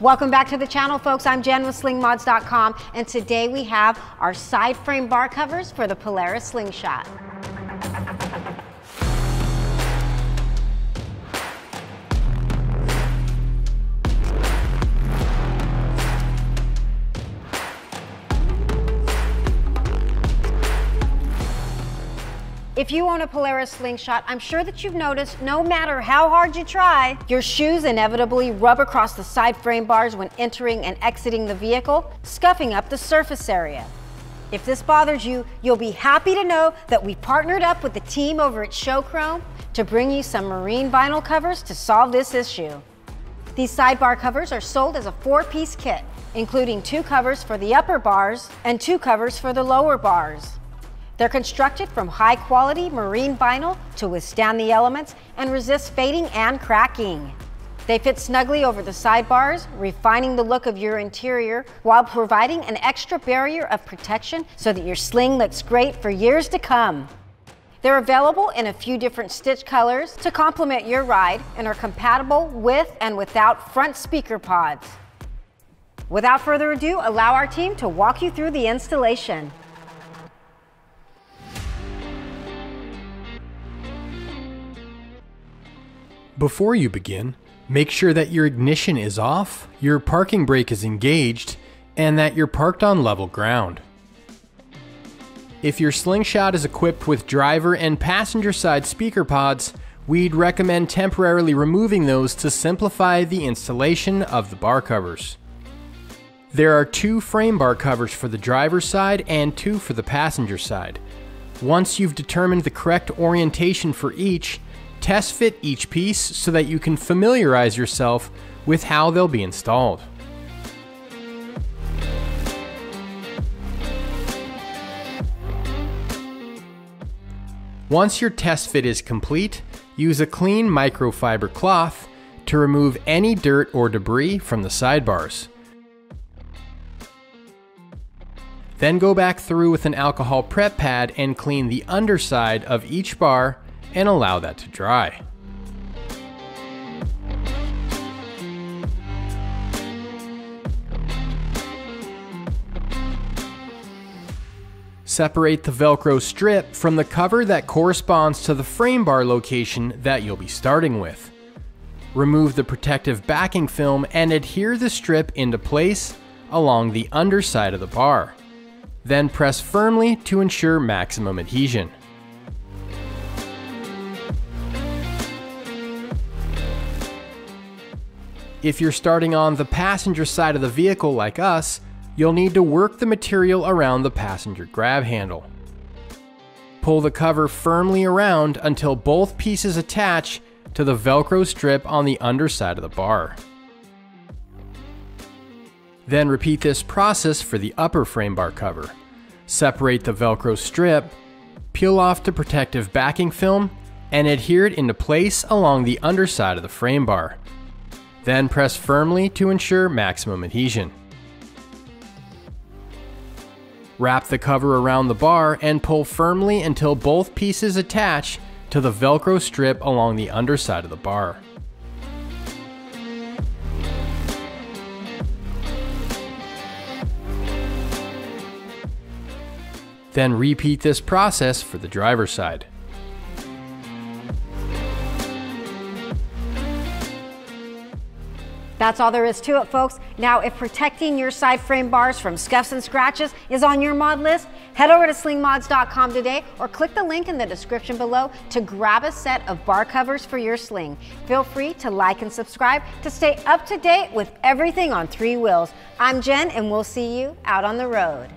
Welcome back to the channel, folks. I'm Jen with Slingmods.com, and today we have our side frame bar covers for the Polaris Slingshot. If you own a Polaris Slingshot, I'm sure that you've noticed no matter how hard you try, your shoes inevitably rub across the side frame bars when entering and exiting the vehicle, scuffing up the surface area. If this bothers you, you'll be happy to know that we partnered up with the team over at Showchrome to bring you some marine vinyl covers to solve this issue. These sidebar covers are sold as a 4-piece kit, including 2 covers for the upper bars and 2 covers for the lower bars. They're constructed from high-quality marine vinyl to withstand the elements and resist fading and cracking. They fit snugly over the sidebars, refining the look of your interior while providing an extra barrier of protection so that your sling looks great for years to come. They're available in a few different stitch colors to complement your ride and are compatible with and without front speaker pods. Without further ado, allow our team to walk you through the installation. Before you begin, make sure that your ignition is off, your parking brake is engaged, and that you're parked on level ground. If your Slingshot is equipped with driver and passenger side speaker pods, we'd recommend temporarily removing those to simplify the installation of the bar covers. There are 2 frame bar covers for the driver's side and 2 for the passenger side. Once you've determined the correct orientation for each, test fit each piece so that you can familiarize yourself with how they'll be installed. Once your test fit is complete, use a clean microfiber cloth to remove any dirt or debris from the sidebars. Then go back through with an alcohol prep pad and clean the underside of each bar and allow that to dry. Separate the Velcro strip from the cover that corresponds to the frame bar location that you'll be starting with. Remove the protective backing film and adhere the strip into place along the underside of the bar. Then press firmly to ensure maximum adhesion. If you're starting on the passenger side of the vehicle like us, you'll need to work the material around the passenger grab handle. Pull the cover firmly around until both pieces attach to the Velcro strip on the underside of the bar. Then repeat this process for the upper frame bar cover. Separate the Velcro strip, peel off the protective backing film, and adhere it into place along the underside of the frame bar. Then press firmly to ensure maximum adhesion. Wrap the cover around the bar and pull firmly until both pieces attach to the Velcro strip along the underside of the bar. Then repeat this process for the driver's side. That's all there is to it, folks. Now, if protecting your side frame bars from scuffs and scratches is on your mod list, head over to slingmods.com today or click the link in the description below to grab a set of bar covers for your sling. Feel free to like and subscribe to stay up to date with everything on 3 wheels. I'm Jen, and we'll see you out on the road.